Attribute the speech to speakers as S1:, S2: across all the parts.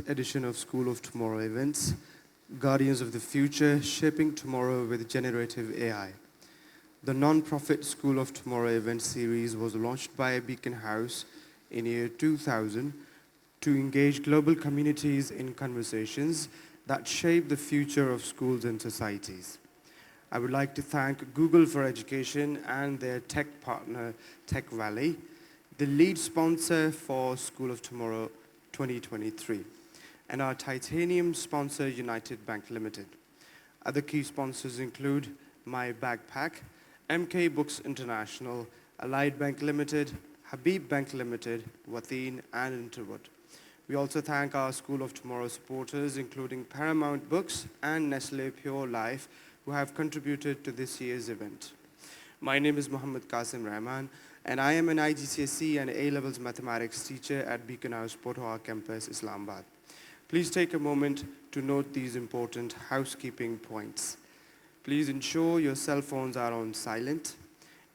S1: 16th edition of School of Tomorrow events, Guardians of the Future, Shaping Tomorrow with Generative AI. The non-profit School of Tomorrow event series was launched by Beacon House in year 2000 to engage global communities in conversations that shape the future of schools and societies. I would like to thank Google for Education and their tech partner, Tech Valley, the lead sponsor for School of Tomorrow 2023, and our titanium sponsor, United Bank Limited. Other key sponsors include My Backpack, MK Books International, Allied Bank Limited, Habib Bank Limited, Wateen, and Interwood. We also thank our School of Tomorrow supporters, including Paramount Books and Nestle Pure Life, who have contributed to this year's event. My name is Muhammad Qasim Rahman, and I am an IGCSE and A-levels mathematics teacher at Beacon House, Potawatomi campus, Islamabad. Please take a moment to note these important housekeeping points. Please ensure your cell phones are on silent.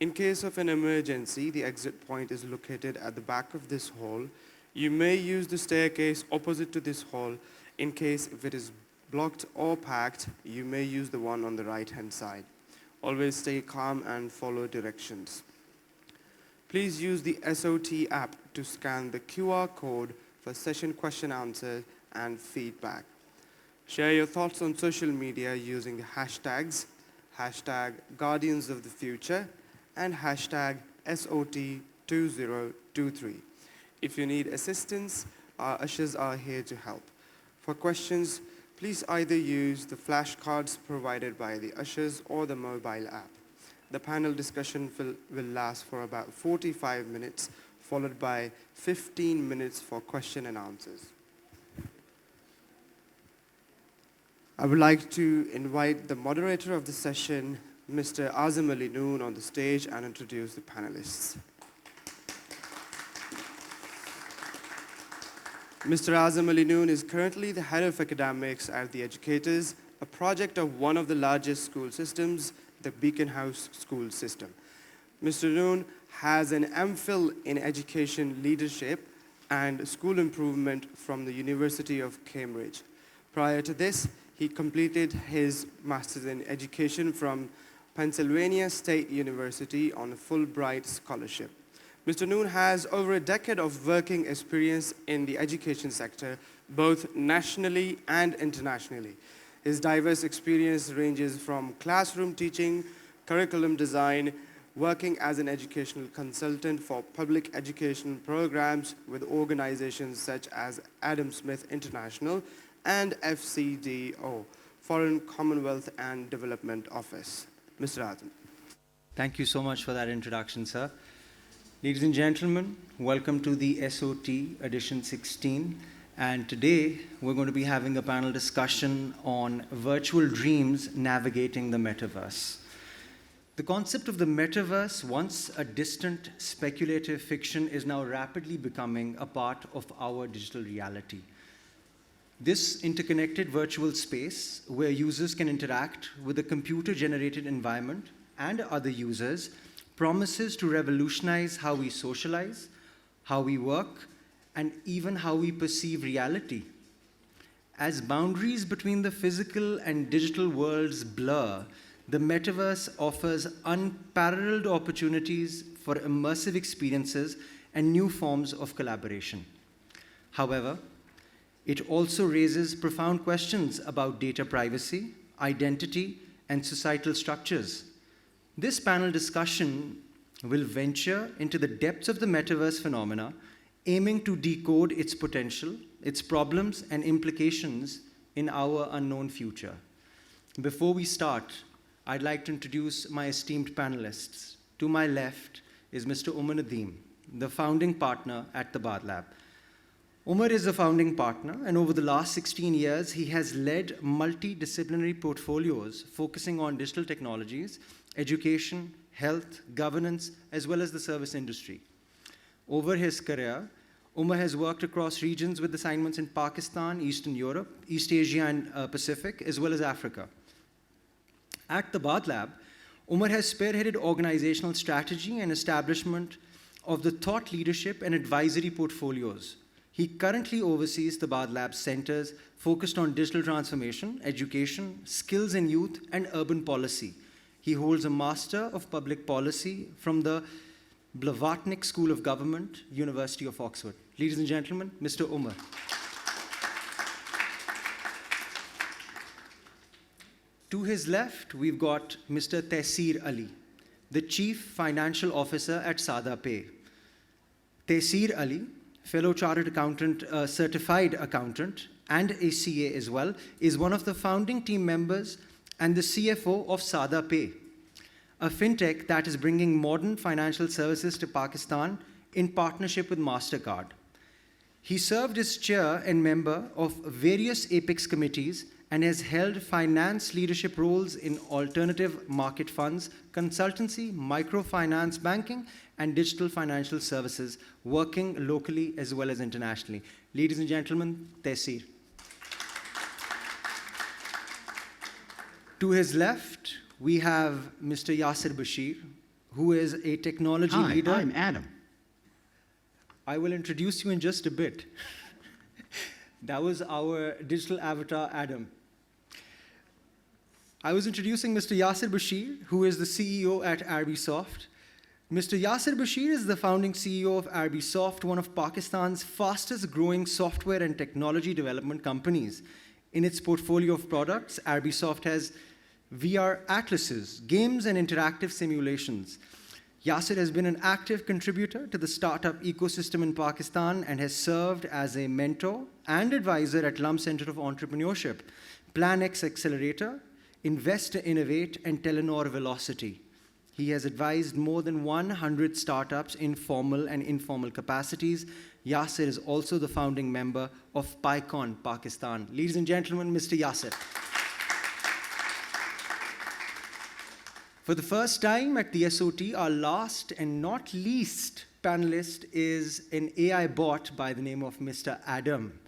S1: In case of an emergency, the exit point is located at the back of this hall. You may use the staircase opposite to this hall. In case if it is blocked or packed, you may use the one on the right-hand side. Always stay calm and follow directions. Please use the SOT app to scan the QR code for session question answer and feedback. Share your thoughts on social media using the hashtags, hashtag Guardians of the Future, and hashtag SOT2023. If you need assistance, our ushers are here to help. For questions, please either use the flashcards provided by the ushers or the mobile app. The panel discussion will last for about 45 minutes, followed by 15 minutes for question and answers. I would like to invite the moderator of the session, Mr. Azam Ali Noon, on the stage and introduce the panelists. Mr. Azam Ali Noon is currently the head of academics at The Educators, a project of one of the largest school systems, the Beacon House school system. Mr. Noon has an MPhil in education leadership and school improvement from the University of Cambridge. Prior to this, he completed his master's in education from Pennsylvania State University on a Fulbright scholarship. Mr. Noon has over a decade of working experience in the education sector, both nationally and internationally. His diverse experience ranges from classroom teaching, curriculum design, working as an educational consultant for public education programs with organizations such as Adam Smith International and FCDO, Foreign Commonwealth and Development Office. Mr. Adam.
S2: Thank you so much for that introduction, sir. Ladies and gentlemen, welcome to the SOT edition 16. And today, we're going to be having a panel discussion on virtual dreams navigating the metaverse. The concept of the metaverse, once a distant speculative fiction, is now rapidly becoming a part of our digital reality. This interconnected virtual space, where users can interact with a computer-generated environment and other users, promises to revolutionize how we socialize, how we work, and even how we perceive reality. As boundaries between the physical and digital worlds blur, the metaverse offers unparalleled opportunities for immersive experiences and new forms of collaboration. However, it also raises profound questions about data privacy, identity, and societal structures. This panel discussion will venture into the depths of the metaverse phenomena, aiming to decode its potential, its problems, and implications in our unknown future. Before we start, I'd like to introduce my esteemed panelists. To my left is Mr. Umar Nadeem, the founding partner at the Bard Lab. Umar is a founding partner, and over the last 16 years, he has led multidisciplinary portfolios focusing on digital technologies, education, health, governance, as well as the service industry. Over his career, Umar has worked across regions with assignments in Pakistan, Eastern Europe, East Asia, and Pacific, as well as Africa. At the Bard Lab, Umar has spearheaded organizational strategy and establishment of the thought leadership and advisory portfolios. He currently oversees the Bard Labs centers focused on digital transformation, education, skills in youth, and urban policy. He holds a Master of Public Policy from the Blavatnik School of Government, University of Oxford. Ladies and gentlemen, Mr. Umar. To his left, we've got Mr. Tehsir Ali, the Chief Financial Officer at Sada Pay. Tehsir Ali, fellow chartered accountant, certified accountant, and a CA as well, is one of the founding team members and the CFO of Sada Pay, a fintech that is bringing modern financial services to Pakistan in partnership with MasterCard. He served as chair and member of various Apex committees and has held finance leadership roles in alternative market funds, consultancy, microfinance banking, and digital financial services, working locally as well as internationally. Ladies and gentlemen, Tehsir. To his left, we have Mr. Yasir Bashir, who is a technology leader.
S3: Hi, I'm Adam.
S2: I will introduce you in just a bit. That was our digital avatar, Adam. I was introducing Mr. Yasir Bashir, who is the CEO at Arbisoft. Mr. Yasir Bashir is the founding CEO of Arbisoft, one of Pakistan's fastest growing software and technology development companies. In its portfolio of products, Arbisoft has VR atlases, games, and interactive simulations. Yasir has been an active contributor to the startup ecosystem in Pakistan and has served as a mentor and advisor at Lum Center of Entrepreneurship, Plan X Accelerator, Invest to Innovate, and Telenor Velocity. He has advised more than 100 startups in formal and informal capacities. Yasir is also the founding member of PyCon Pakistan. Ladies and gentlemen, Mr. Yasir. For the first time at the SOT, our last and not least panelist is an AI bot by the name of Mr. Adam.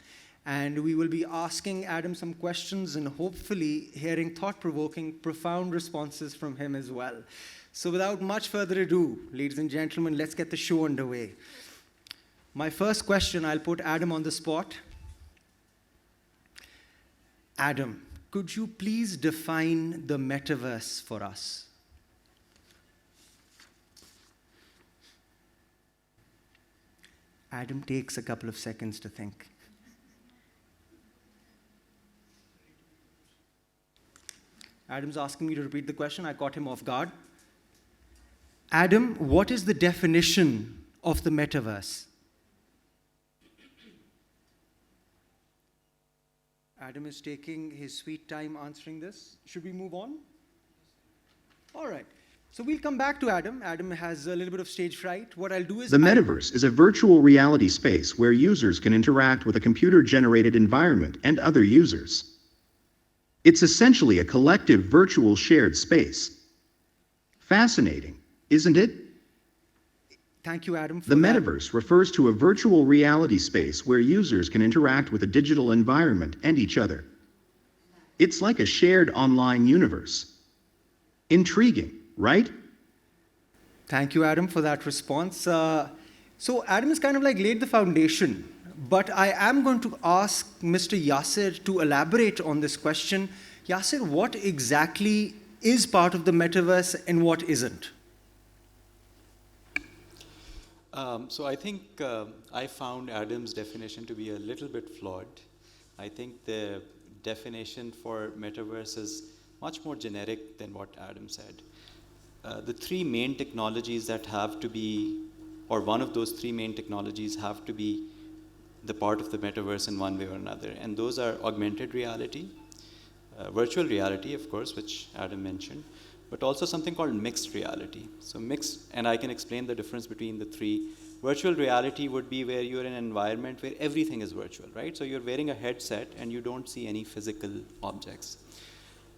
S2: And we will be asking Adam some questions and hopefully hearing thought-provoking, profound responses from him as well. So without much further ado, ladies and gentlemen, let's get the show underway. My first question, I'll put Adam on the spot. Adam, could you please define the metaverse for us? Adam takes a couple of seconds to think. Adam's asking me to repeat the question. I caught him off guard. Adam, what is the definition of the metaverse? Adam is taking his sweet time answering this. Should we move on? All right. So we'll come back to Adam. Adam has a little bit of stage fright. What I'll do is...
S3: The metaverse is a virtual reality space where users can interact with a computer-generated environment and other users. It's essentially a collective virtual shared space. Fascinating, isn't it?
S2: Thank you, Adam.
S3: The metaverse refers to a virtual reality space where users can interact with a digital environment and each other. It's like a shared online universe. Intriguing, right?
S2: Thank you, Adam, for that response. So Adam has kind of like laid the foundation, but I am going to ask Mr. Yasir to elaborate on this question. Yasir, what exactly is part of the metaverse and what isn't?
S4: So I think I found Adam's definition to be a little bit flawed. I think the definition for metaverse is much more generic than what Adam said. The three main technologies that have to be, or one of those three main technologies have to be the part of the metaverse in one way or another. And those are augmented reality, virtual reality, of course, which Adam mentioned, but also something called mixed reality. So mixed, and I can explain the difference between the three. Virtual reality would be where you're in an environment where everything is virtual, right? So you're wearing a headset and you don't see any physical objects.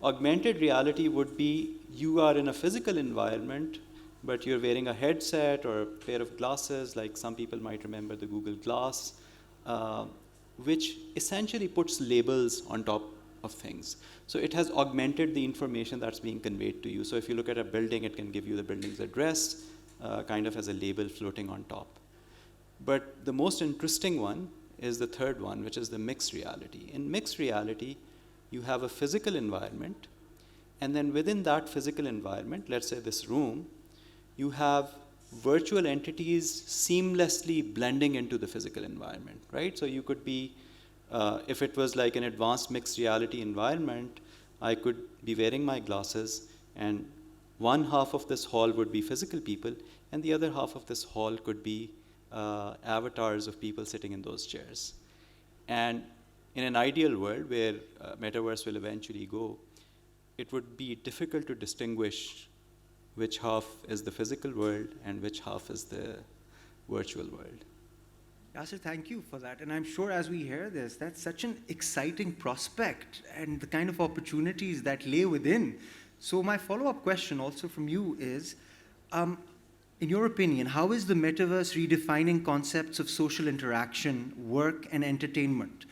S4: Augmented reality would be you are in a physical environment, but you're wearing a headset or a pair of glasses, like some people might remember the Google Glass, which essentially puts labels on top of things. So it has augmented the information that's being conveyed to you. So if you look at a building, it can give you the building's address, kind of as a label floating on top. But the most interesting one is the third one, which is the mixed reality. In mixed reality, you have a physical environment, and then within that physical environment, let's say this room, you have virtual entities seamlessly blending into the physical environment, right? So you could be, if it was like an advanced mixed reality environment, I could be wearing my glasses, and one half of this hall would be physical people, and the other half of this hall could be avatars of people sitting in those chairs. And in an ideal world where Metaverse will eventually go, it would be difficult to distinguish which half is the physical world and which half is the virtual world.
S2: Yasser, thank you for that. And I'm sure as we hear this, that's such an exciting prospect and the kind of opportunities that lay within. So my follow-up question also from you is, in your opinion, how is the metaverse redefining concepts of social interaction, work, and entertainment?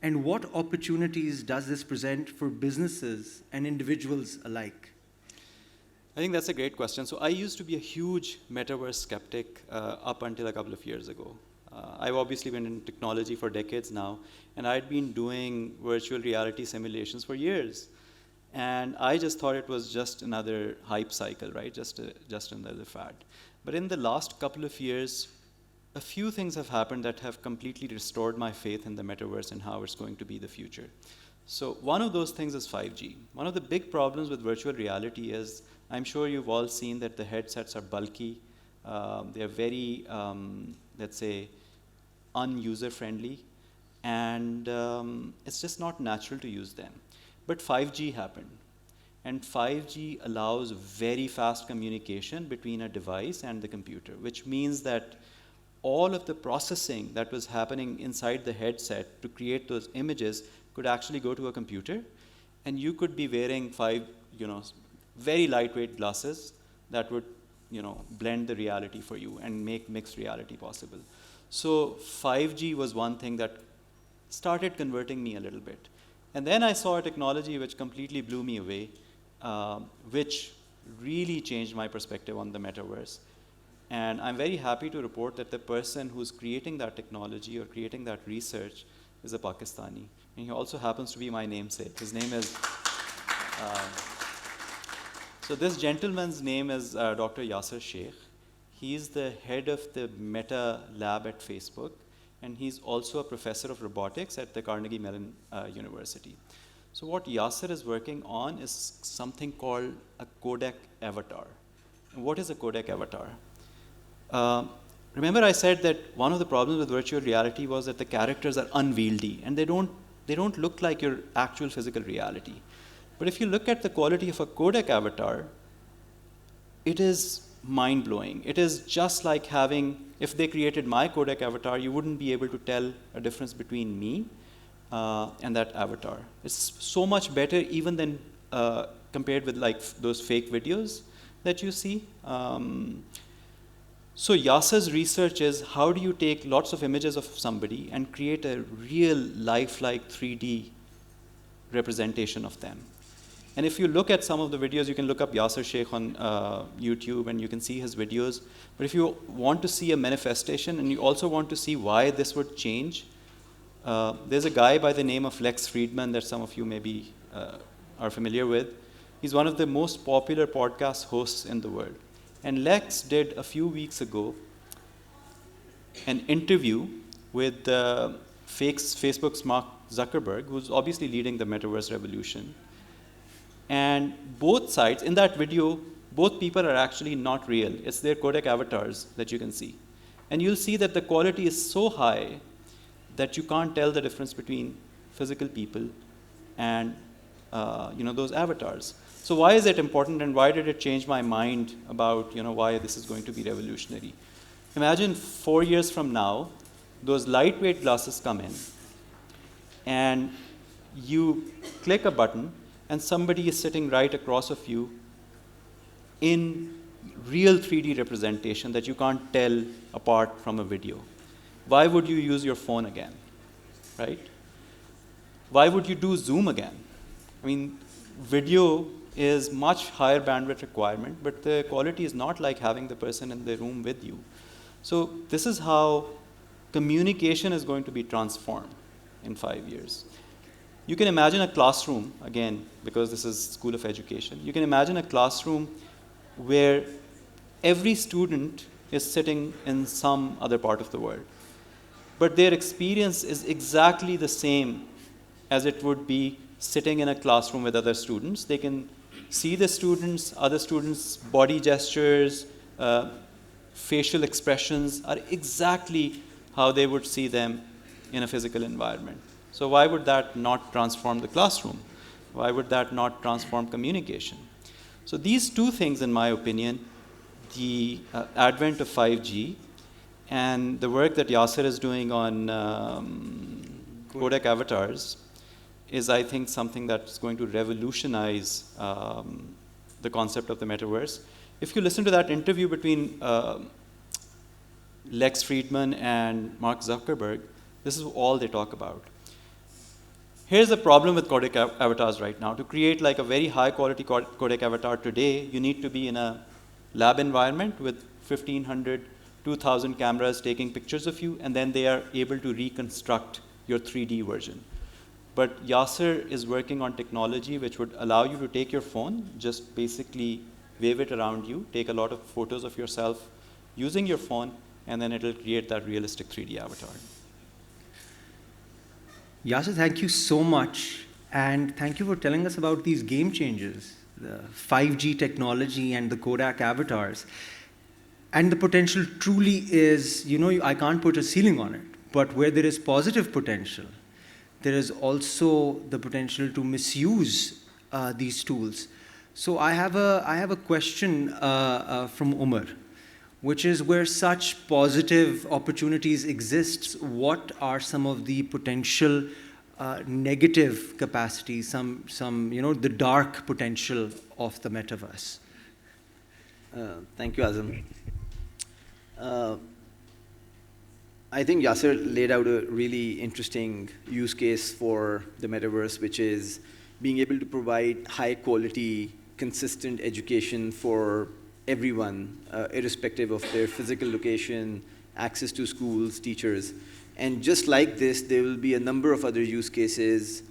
S2: And what opportunities does this present for businesses and individuals alike?
S4: I think that's a great question. So I used to be a huge metaverse skeptic up until a couple of years ago. I've obviously been in technology for decades now, and I'd been doing virtual reality simulations for years. And I just thought it was just another hype cycle, right? Just another fad. But in the last couple of years, a few things have happened that have completely restored my faith in the metaverse and how it's going to be the future. So one of those things is 5G. One of the big problems with virtual reality is, I'm sure you've all seen that the headsets are bulky. They're very, let's say, un-user-friendly. And it's just not natural to use them. But 5G happened. And 5G allows very fast communication between a device and the computer, which means that all of the processing that was happening inside the headset to create those images could actually go to a computer, and you could be wearing very lightweight glasses that would, blend the reality for you and make mixed reality possible. So 5G was one thing that started converting me a little bit. And then I saw a technology which completely blew me away, which really changed my perspective on the metaverse. And I'm very happy to report that the person who's creating that technology or creating that research is a Pakistani. And he also happens to be my namesake. His name is, so this gentleman's name is Dr. Yasser Sheikh. He's the head of the Meta lab at Facebook, and he's also a professor of robotics at the Carnegie Mellon University. So what Yasser is working on is something called a codec avatar. And what is a codec avatar? Remember I said that one of the problems with virtual reality was that the characters are unwieldy, and they don't look like your actual physical reality. But if you look at the quality of a codec avatar, it is mind-blowing. It is just like having, if they created my codec avatar, you wouldn't be able to tell a difference between me and that avatar. It's so much better even than compared with like those fake videos that you see. So Yasser's research is, how do you take lots of images of somebody and create a real lifelike 3D representation of them? And if you look at some of the videos, you can look up Yasser Sheikh on YouTube and you can see his videos. But if you want to see a manifestation and you also want to see why this would change, there's a guy by the name of Lex Friedman that some of you maybe are familiar with. He's one of the most popular podcast hosts in the world. And Lex did a few weeks ago an interview with Facebook's Mark Zuckerberg, who's obviously leading the metaverse revolution. And both sides, in that video, both people are actually not real. It's their codec avatars that you can see. And you'll see that the quality is so high that you can't tell the difference between physical people and those avatars. So why is it important, and why did it change my mind about why this is going to be revolutionary? Imagine 4 years from now, those lightweight glasses come in, and you click a button, and somebody is sitting right across of you in real 3D representation that you can't tell apart from a video. Why would you use your phone again, right? Why would you do Zoom again? I mean, video is much higher bandwidth requirement, but the quality is not like having the person in the room with you. So this is how communication is going to be transformed in 5 years. You can imagine a classroom, again, because this is School of Education, you can imagine a classroom where every student is sitting in some other part of the world, but their experience is exactly the same as it would be sitting in a classroom with other students. They can see the students, other students' body gestures, facial expressions are exactly how they would see them in a physical environment. So why would that not transform the classroom? Why would that not transform communication? So these two things, in my opinion, the advent of 5G and the work that Yasser is doing on codec avatars is, I think, something that's going to revolutionize the concept of the metaverse. If you listen to that interview between Lex Friedman and Mark Zuckerberg, this is all they talk about. Here's the problem with codec avatars right now. To create like a very high quality codec avatar today, you need to be in a lab environment with 1,500, 2,000 cameras taking pictures of you, and then they are able to reconstruct your 3D version. But Yasser is working on technology which would allow you to take your phone, just basically wave it around you, take a lot of photos of yourself using your phone, and then it'll create that realistic 3D avatar.
S2: Yasser, thank you so much. And thank you for telling us about these game changers, the 5G technology and the Kodak avatars. And the potential truly is, I can't put a ceiling on it, but where there is positive potential, there is also the potential to misuse these tools. So I have a question from Umar, which is where such positive opportunities exist, what are some of the potential negative capacities, the dark potential of the metaverse?
S5: Thank you, Azam. I think Yasser laid out a really interesting use case for the metaverse, which is being able to provide high quality, consistent education for everyone, irrespective of their physical location, access to schools, teachers. And just like this, there will be a number of other use cases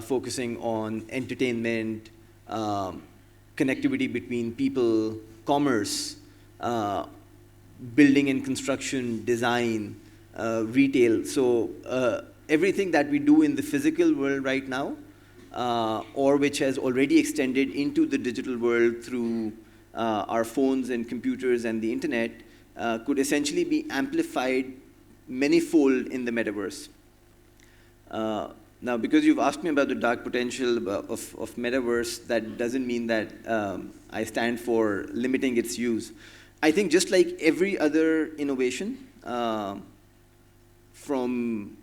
S5: focusing on entertainment, connectivity between people, commerce, building and construction, design, retail. So everything that we do in the physical world right now, or which has already extended into the digital world through our phones and computers and the internet, could essentially be amplified manyfold in the metaverse. Now, because you've asked me about the dark potential of metaverse, that doesn't mean that I stand for limiting its use. I think just like every other innovation, from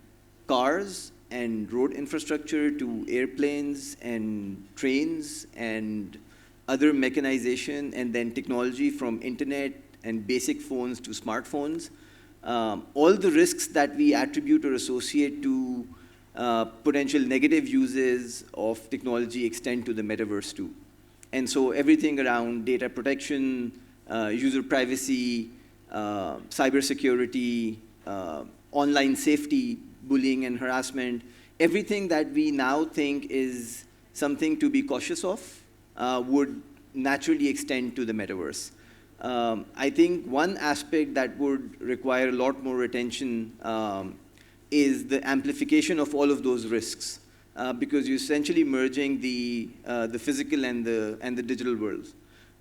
S5: cars and road infrastructure to airplanes and trains and other mechanization, and then technology from internet and basic phones to smartphones, all the risks that we attribute or associate to potential negative uses of technology extend to the metaverse too. And so everything around data protection, user privacy, cybersecurity, online safety, bullying and harassment, everything that we now think is something to be cautious of would naturally extend to the metaverse. I think one aspect that would require a lot more attention is the amplification of all of those risks, because you're essentially merging the physical and the digital worlds.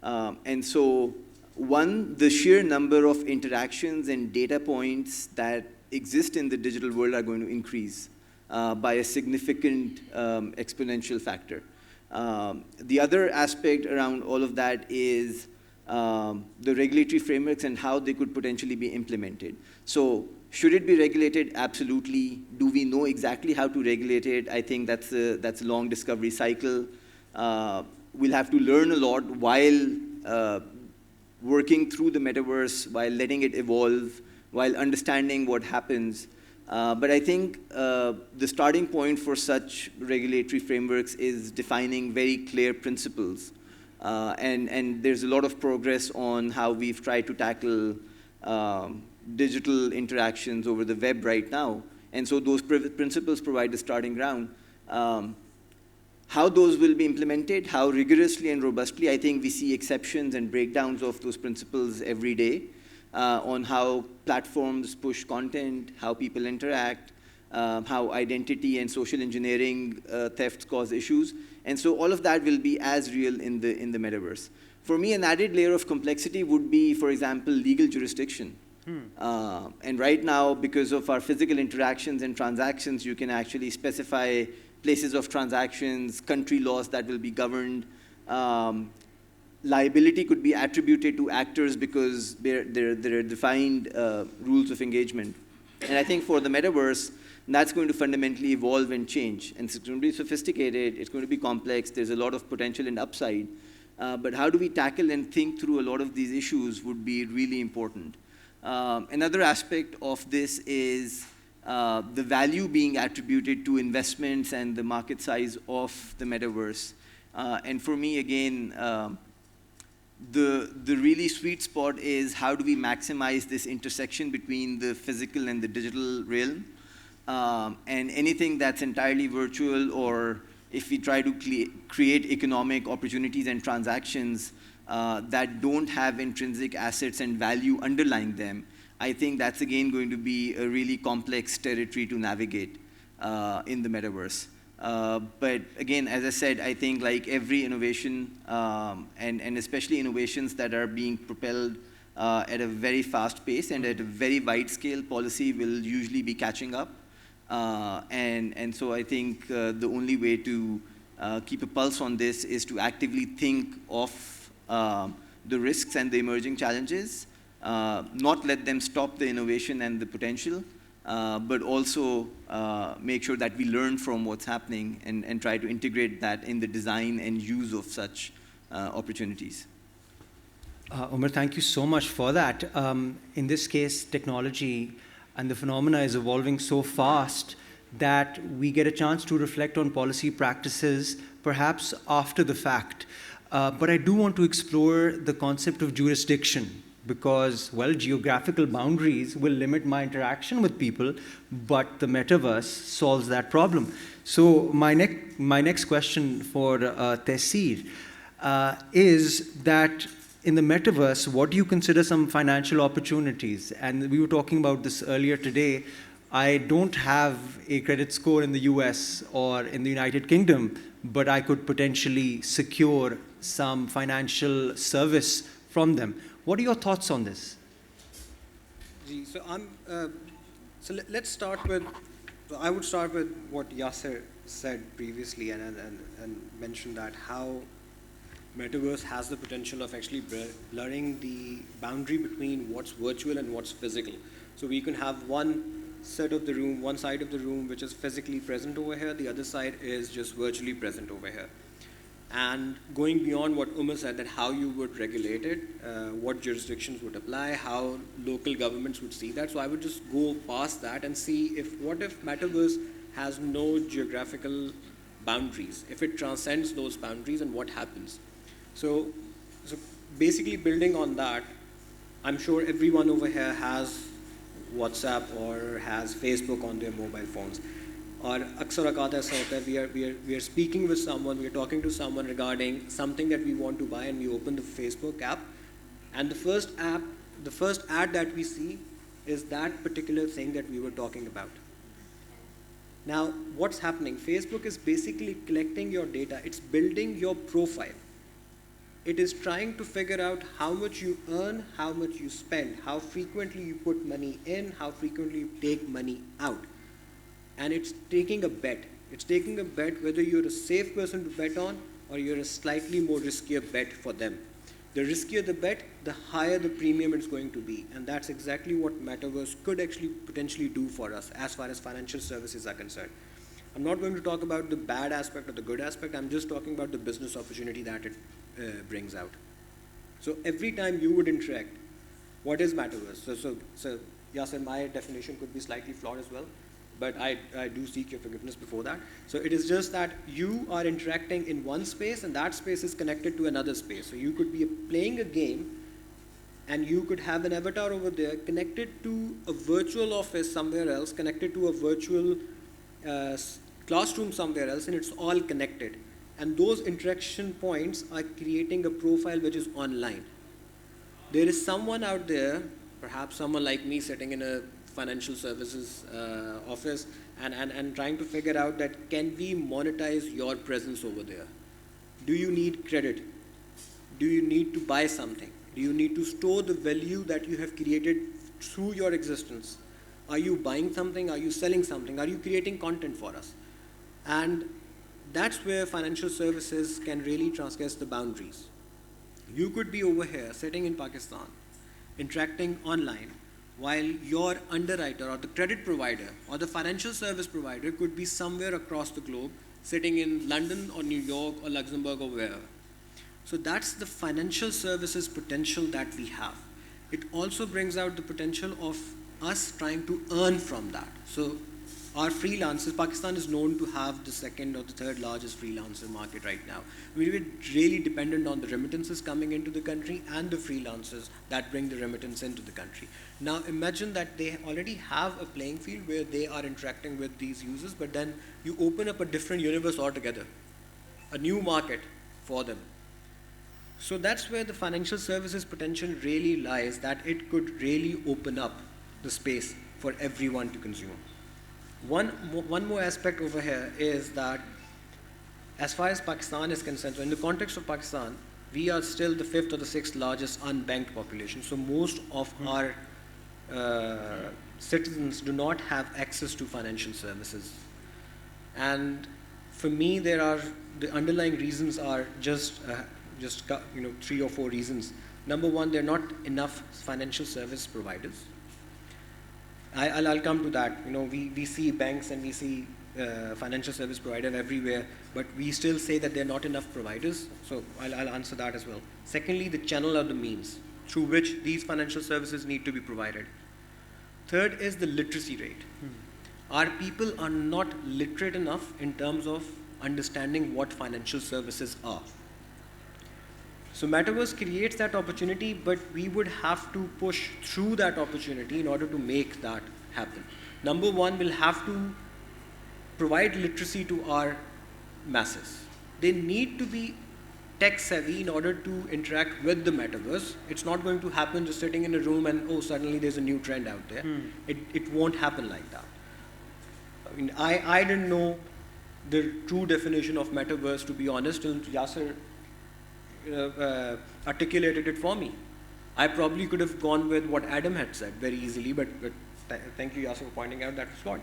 S5: And so, one, the sheer number of interactions and data points that exist in the digital world are going to increase by a significant exponential factor. The other aspect around all of that is the regulatory frameworks and how they could potentially be implemented. So should it be regulated? Absolutely. Do we know exactly how to regulate it? I think that's a long discovery cycle. We'll have to learn a lot while working through the metaverse, while letting it evolve, while understanding what happens. But I think the starting point for such regulatory frameworks is defining very clear principles. And there's a lot of progress on how we've tried to tackle digital interactions over the web right now. And so those principles provide the starting ground. How those will be implemented, how rigorously and robustly, I think we see exceptions and breakdowns of those principles every day on how platforms push content, how people interact, how identity and social engineering thefts cause issues. And so all of that will be as real in the metaverse. For me, an added layer of complexity would be, for example, legal jurisdiction. And right now, because of our physical interactions and transactions, you can actually specify places of transactions, country laws that will be governed. Liability could be attributed to actors because there are defined rules of engagement. And I think for the metaverse, that's going to fundamentally evolve and change. And it's going to be sophisticated, it's going to be complex, there's a lot of potential and upside. But how do we tackle and think through a lot of these issues would be really important. Another aspect of this is the value being attributed to investments and the market size of the metaverse. And for me, again, the really sweet spot is how do we maximize this intersection between the physical and the digital realm. And anything that's entirely virtual, or if we try to create economic opportunities and transactions that don't have intrinsic assets and value underlying them, I think that's again going to be a really complex territory to navigate in the metaverse. But again, as I said, I think like every innovation, and especially innovations that are being propelled at a very fast pace and at a very wide scale, policy will usually be catching up. And so I think the only way to keep a pulse on this is to actively think of the risks and the emerging challenges, not let them stop the innovation and the potential, but also make sure that we learn from what's happening and try to integrate that in the design and use of such opportunities.
S2: Umar, thank you so much for that. In this case, technology and the phenomena is evolving so fast that we get a chance to reflect on policy practices perhaps after the fact. But I do want to explore the concept of jurisdiction because, well, geographical boundaries will limit my interaction with people, but the metaverse solves that problem. So my next question for Tesir is that in the metaverse, what do you consider some financial opportunities? And we were talking about this earlier today. I don't have a credit score in the US or in the United Kingdom, but I could potentially secure some financial service from them. What are your thoughts on this?
S6: So let's start with, I would start with what Yasser said previously and mentioned that how Metaverse has the potential of actually blurring the boundary between what's virtual and what's physical. So we can have one side of the room which is physically present over here, the other side is just virtually present over here. And going beyond what Umar said, that how you would regulate it, what jurisdictions would apply, how local governments would see that. So I would just go past that and see what if Metaverse has no geographical boundaries, if it transcends those boundaries, and what happens. So basically building on that, I'm sure everyone over here has WhatsApp or has Facebook on their mobile phones. Or aksar auqat aisa hota hai, we are speaking with someone, we are talking to someone regarding something that we want to buy, and we open the Facebook app, and the first ad that we see is that particular thing that we were talking about. Now, what's happening? Facebook is basically collecting your data. It's building your profile. It is trying to figure out how much you earn, how much you spend, how frequently you put money in, how frequently you take money out. And it's taking a bet. It's taking a bet whether you're a safe person to bet on or you're a slightly more riskier bet for them. The riskier the bet, the higher the premium it's going to be. And that's exactly what Metaverse could actually potentially do for us as far as financial services are concerned. I'm not going to talk about the bad aspect or the good aspect. I'm just talking about the business opportunity that it brings out. So every time you would interact, what is Metaverse? So Yasser, my definition could be slightly flawed as well, but I do seek your forgiveness before that. So it is just that you are interacting in one space and that space is connected to another space. So you could be playing a game and you could have an avatar over there connected to a virtual office somewhere else, connected to a virtual classroom somewhere else, and it's all connected. And those interaction points are creating a profile which is online. There is someone out there, perhaps someone like me sitting in a financial services office and trying to figure out that can we monetize your presence over there? Do you need credit? Do you need to buy something? Do you need to store the value that you have created through your existence? Are you buying something? Are you selling something? Are you creating content for us? And that's where financial services can really transgress the boundaries. You could be over here, sitting in Pakistan, interacting online, while your underwriter or the credit provider or the financial service provider could be somewhere across the globe, sitting in London or New York or Luxembourg or wherever. So that's the financial services potential that we have. It also brings out the potential of us trying to earn from that. So our freelancers, Pakistan is known to have the second or the third largest freelancer market right now. I mean, we're really dependent on the remittances coming into the country and the freelancers that bring the remittance into the country. Now imagine that they already have a playing field where they are interacting with these users, but then you open up a different universe altogether, a new market for them. So that's where the financial services potential really lies, that it could really open up the space for everyone to consume. One more aspect over here is that as far as Pakistan is concerned, so in the context of Pakistan, we are still the 5th or the 6th largest unbanked population. So most of our citizens do not have access to financial services. And for me, the underlying reasons are just 3 or 4 reasons. Number one, there are not enough financial service providers. I'll come to that. We see banks and we see financial service provider everywhere, but we still say that there are not enough providers. So I'll answer that as well. Secondly, the channel or the means through which these financial services need to be provided. Third is the literacy rate. Our people are not literate enough in terms of understanding what financial services are. So Metaverse creates that opportunity, but we would have to push through that opportunity in order to make that happen. Number one, we'll have to provide literacy to our masses. They need to be tech savvy in order to interact with the Metaverse. It's not going to happen just sitting in a room and, suddenly there's a new trend out there. It won't happen like that. I mean, I didn't know the true definition of Metaverse, to be honest, till Yasser articulated it for me. I probably could have gone with what Adam had said very easily, but thank you, Yasser, for pointing out that was flawed.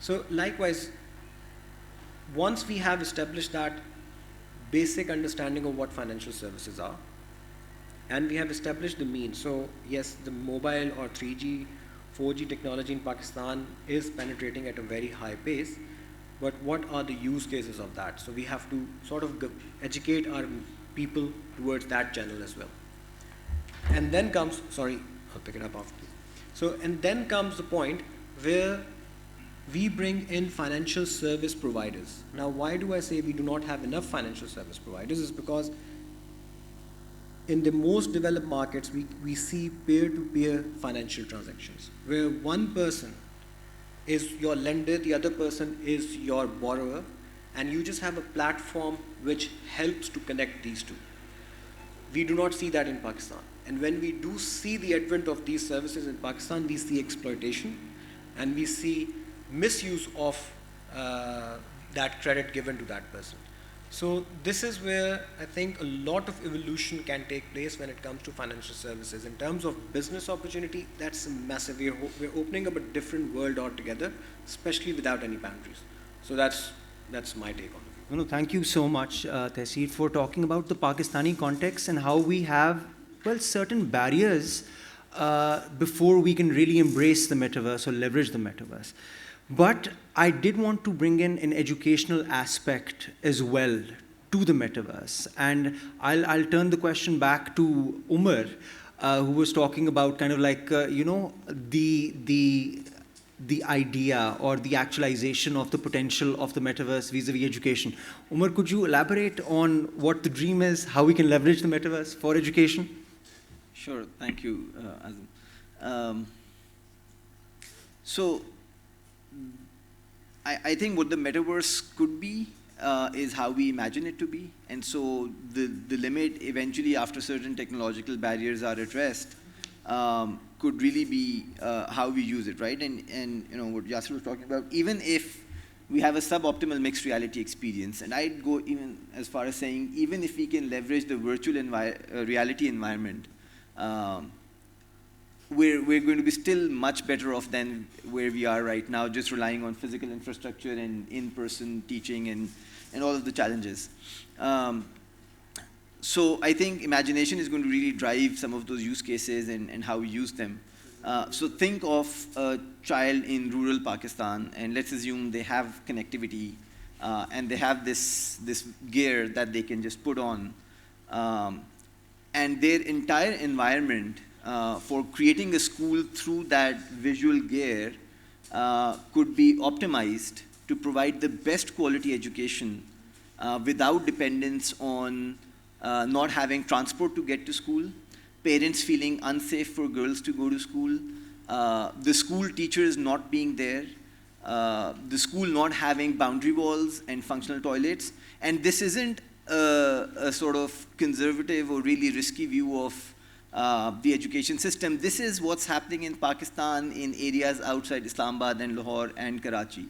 S6: So likewise, once we have established that basic understanding of what financial services are, and we have established the means, so yes, the mobile or 3G, 4G technology in Pakistan is penetrating at a very high pace, but what are the use cases of that? So we have to sort of educate our people towards that channel as well. And then comes, I'll pick it up after. So, and then comes the point where we bring in financial service providers. Now, why do I say we do not have enough financial service providers? Is because in the most developed markets, we see peer-to-peer financial transactions, where one person is your lender, the other person is your borrower, and you just have a platform which helps to connect these two. We do not see that in Pakistan. And when we do see the advent of these services in Pakistan, we see exploitation and we see misuse of that credit given to that person. So this is where I think a lot of evolution can take place when it comes to financial services. In terms of business opportunity, that's massive. We're opening up a different world altogether, especially without any boundaries. So that's my take on it.
S2: No, thank you so much, Tehseed, for talking about the Pakistani context and how we have, certain barriers before we can really embrace the metaverse or leverage the metaverse. But I did want to bring in an educational aspect as well to the metaverse. And I'll turn the question back to Umar, who was talking about kind of like, the idea or the actualization of the potential of the metaverse vis-a-vis education. Umar, could you elaborate on what the dream is, how we can leverage the metaverse for education?
S5: Sure, thank you, Azim. So, I think what the metaverse could be is how we imagine it to be. And so the limit eventually, after certain technological barriers are addressed, could really be how we use it, right? And you know, what Yasser was talking about, even if we have a suboptimal mixed reality experience, and I'd go even as far as saying, even if we can leverage the virtual reality environment, we're going to be still much better off than where we are right now, just relying on physical infrastructure and in-person teaching and all of the challenges. So I think imagination is going to really drive some of those use cases and how we use them. So think of a child in rural Pakistan, and let's assume they have connectivity, and they have this gear that they can just put on. And their entire environment for creating a school through that visual gear could be optimized to provide the best quality education without dependence on not having transport to get to school, parents feeling unsafe for girls to go to school, the school teachers not being there, the school not having boundary walls and functional toilets. And this isn't a sort of conservative or really risky view of the education system. This is what's happening in Pakistan in areas outside Islamabad and Lahore and Karachi.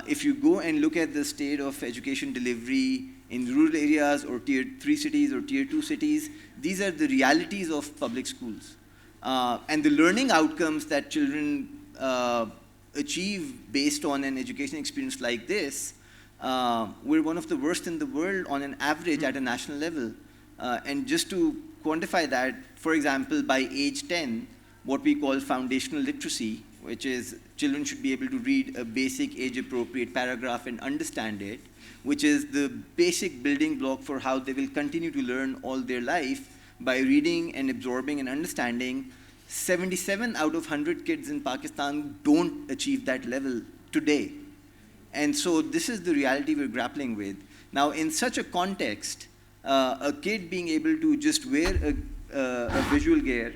S5: If you go and look at the state of education delivery in rural areas or tier 3 cities or tier 2 cities, these are the realities of public schools. And the learning outcomes that children achieve based on an education experience like this, we're one of the worst in the world on an average at a national level. And just to quantify that, for example, by age 10, what we call foundational literacy, which is children should be able to read a basic age-appropriate paragraph and understand it, which is the basic building block for how they will continue to learn all their life by reading and absorbing and understanding. 77 out of 100 kids in Pakistan don't achieve that level today. And so this is the reality we're grappling with. Now, in such a context, a kid being able to just wear a visual gear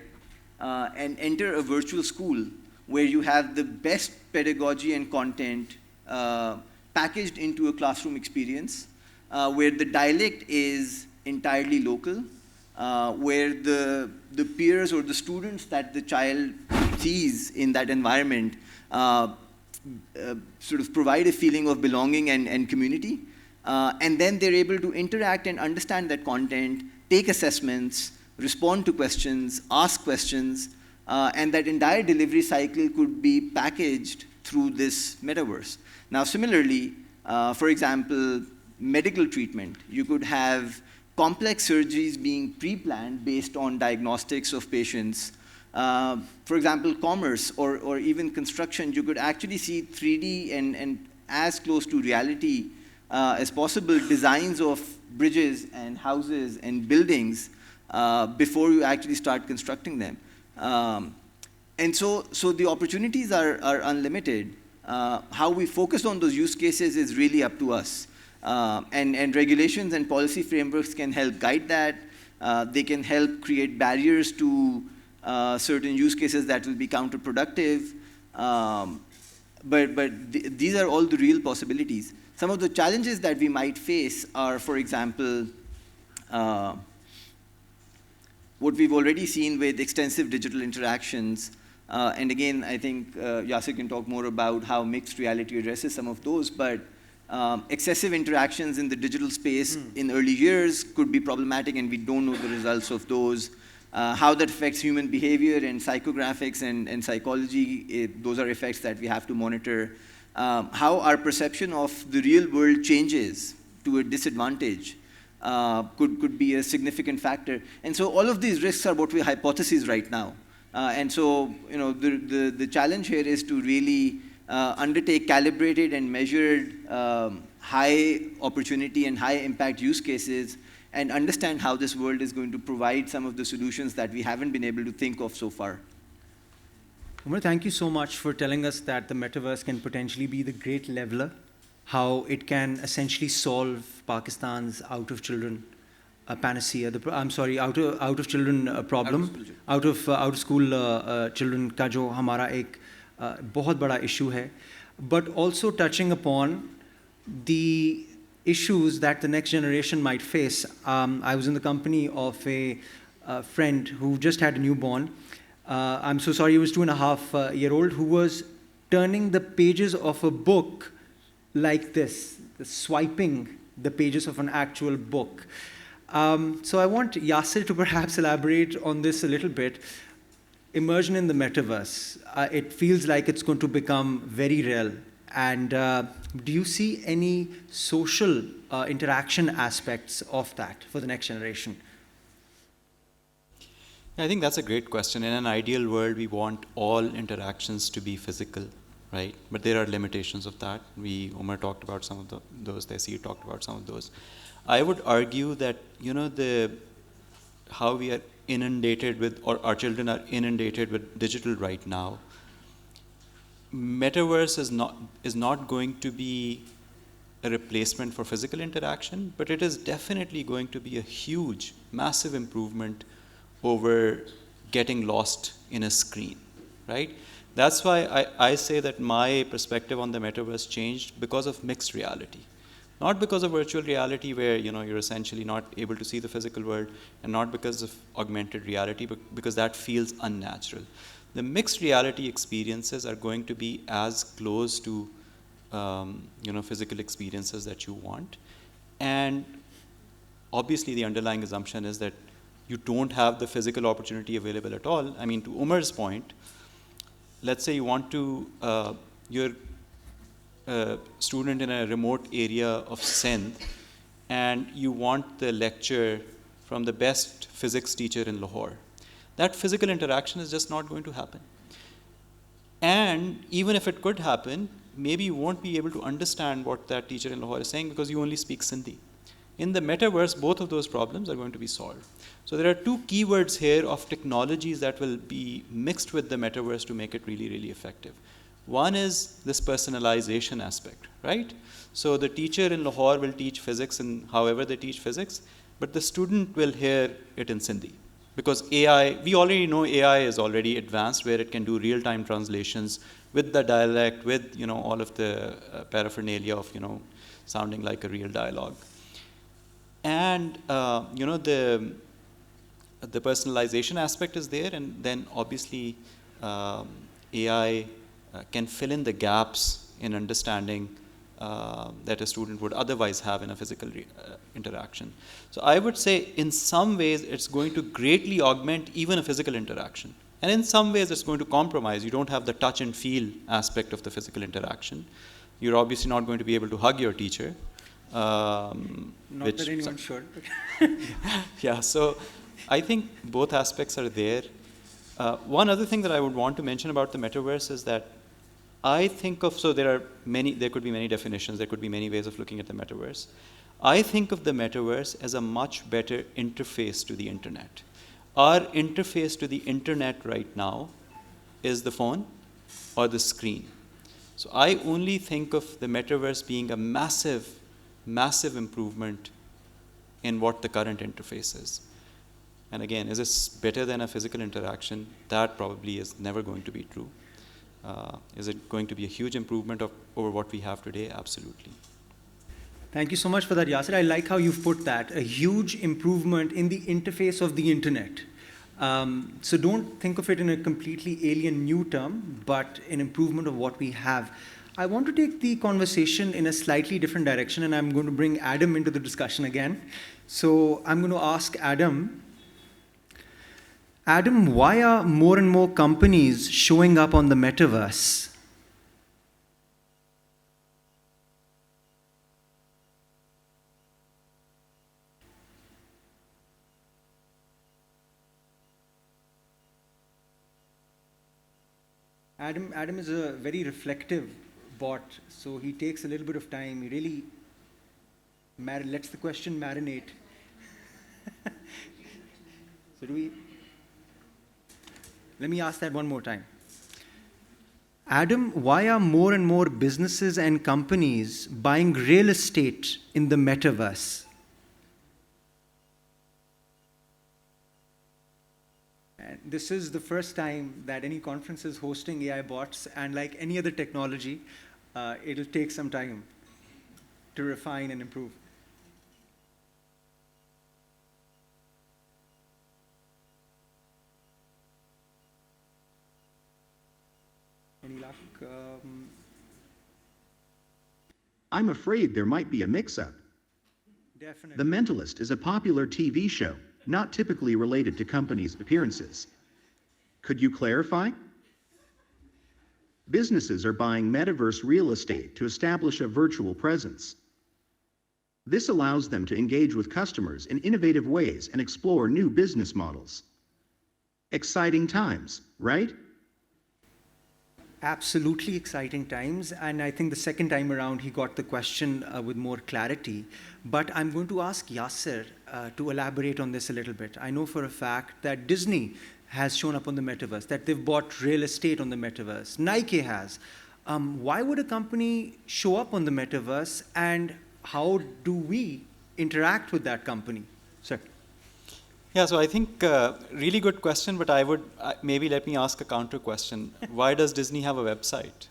S5: and enter a virtual school where you have the best pedagogy and content packaged into a classroom experience, where the dialect is entirely local, where the peers or the students that the child sees in that environment sort of provide a feeling of belonging and community. And then they're able to interact and understand that content, take assessments, respond to questions, ask questions, and that entire delivery cycle could be packaged through this metaverse. Now, similarly, for example, medical treatment. You could have complex surgeries being pre-planned based on diagnostics of patients. For example, commerce or even construction, you could actually see 3D and as close to reality as possible designs of bridges and houses and buildings before you actually start constructing them. And so the opportunities are unlimited. How we focus on those use cases is really up to us. And regulations and policy frameworks can help guide that. They can help create barriers to certain use cases that will be counterproductive. But these are all the real possibilities. Some of the challenges that we might face are, for example, what we've already seen with extensive digital interactions. And again, I think Yasser can talk more about how mixed reality addresses some of those, but excessive interactions in the digital space in early years could be problematic, and we don't know the results of those. How that affects human behavior and psychographics and psychology, those are effects that we have to monitor. How our perception of the real world changes to a disadvantage could be a significant factor. And so all of these risks are what we hypothesize right now. And so, you know, the challenge here is to really undertake calibrated and measured high opportunity and high impact use cases and understand how this world is going to provide some of the solutions that we haven't been able to think of so far.
S2: Umar, thank you so much for telling us that the metaverse can potentially be the great leveler, how it can essentially solve Pakistan's out of children panacea. I'm sorry, out of children problem, out of school children का जो हमारा एक बहुत बड़ा issue है, but also touching upon the issues that the next generation might face. I was in the company of a friend who just had a newborn. I'm so sorry, he was 2.5-year-old, who was turning the pages of a book like this, swiping the pages of an actual book. So I want Yasser to perhaps elaborate on this a little bit. Immersion in the metaverse, it feels like it's going to become very real. And do you see any social interaction aspects of that for the next generation?
S4: I think that's a great question. In an ideal world, we want all interactions to be physical, right? But there are limitations of that. Umar talked about some of those, Tessie talked about some of those. I would argue that, how we are inundated with, or our children are inundated with digital right now, Metaverse is not going to be a replacement for physical interaction, but it is definitely going to be a huge, massive improvement over getting lost in a screen, right? That's why I say that my perspective on the metaverse changed because of mixed reality. Not because of virtual reality where you're essentially not able to see the physical world, and not because of augmented reality, but because that feels unnatural. The mixed reality experiences are going to be as close to physical experiences that you want. And obviously the underlying assumption is that you don't have the physical opportunity available at all. I mean, to Umar's point, let's say you want to, you're a student in a remote area of Sindh, and you want the lecture from the best physics teacher in Lahore. That physical interaction is just not going to happen. And even if it could happen, maybe you won't be able to understand what that teacher in Lahore is saying because you only speak Sindhi. In the metaverse, both of those problems are going to be solved. So there are two keywords here of technologies that will be mixed with the metaverse to make it really, really effective. One is this personalization aspect, right? So the teacher in Lahore will teach physics in however they teach physics, but the student will hear it in Sindhi. Because AI, we already know AI is already advanced where it can do real-time translations with the dialect, with all of the paraphernalia of sounding like a real dialogue. And the personalization aspect is there, and then obviously AI can fill in the gaps in understanding that a student would otherwise have in a physical interaction. So I would say in some ways it's going to greatly augment even a physical interaction. And in some ways it's going to compromise. You don't have the touch and feel aspect of the physical interaction. You're obviously not going to be able to hug your teacher.
S2: Not that anyone should.
S4: Yeah, so I think both aspects are there. One other thing that I would want to mention about the metaverse is that I think of, so there could be many definitions, there could be many ways of looking at the metaverse. I think of the metaverse as a much better interface to the internet. Our interface to the internet right now is the phone or the screen. So I only think of the metaverse being a massive, massive improvement in what the current interface is. And again, is this better than a physical interaction? That probably is never going to be true. Is it going to be a huge improvement over what we have today? Absolutely.
S2: Thank you so much for that, Yasser. I like how you've put that, a huge improvement in the interface of the internet. So don't think of it in a completely alien new term, but an improvement of what we have. I want to take the conversation in a slightly different direction, and I'm going to bring Adam into the discussion again. So I'm going to ask Adam, why are more and more companies showing up on the metaverse? Adam is a very reflective bot, so he takes a little bit of time. He really lets the question marinate. So let me ask that one more time. Adam, why are more and more businesses and companies buying real estate in the metaverse? this is the first time that any conference is hosting AI bots, and like any other technology, it'll take some time to refine and improve. Any luck?
S3: I'm afraid there might be a mix-up.
S2: Definitely.
S3: The Mentalist is a popular TV show, not typically related to companies' appearances. Could you clarify? Businesses are buying metaverse real estate to establish a virtual presence. This allows them to engage with customers in innovative ways and explore new business models. Exciting times, right?
S2: Absolutely exciting times, and I think the second time around he got the question with more clarity. But I'm going to ask Yasser to elaborate on this a little bit. I know for a fact that Disney has shown up on the metaverse, that they've bought real estate on the metaverse. Nike has. Why would a company show up on the metaverse, and how do we interact with that company? Sir.
S4: Yeah, so I think really good question, but I would maybe let me ask a counter question. Why does Disney have a website?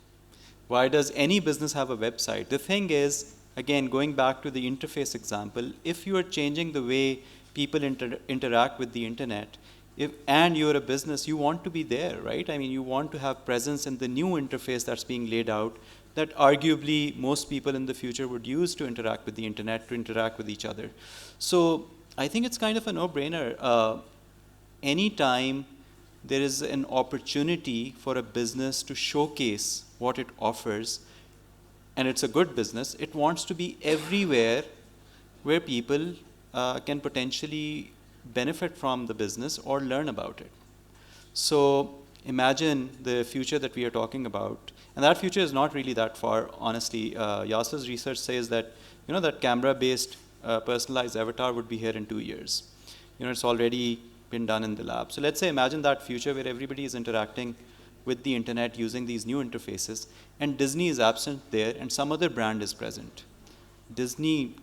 S4: Why does any business have a website? The thing is, again, going back to the interface example, if you are changing the way people interact with the internet, and you're a business, you want to be there, right? I mean, you want to have presence in the new interface that's being laid out that arguably most people in the future would use to interact with the internet, to interact with each other. So I think it's kind of a no-brainer. Anytime there is an opportunity for a business to showcase what it offers, and it's a good business, it wants to be everywhere where people can potentially benefit from the business or learn about it. So imagine the future that we are talking about, and that future is not really that far, honestly. Yasser's research says that, that camera-based personalized avatar would be here in 2 years. It's already been done in the lab. So let's say imagine that future where everybody is interacting with the internet using these new interfaces, and Disney is absent there and some other brand is present. Disney,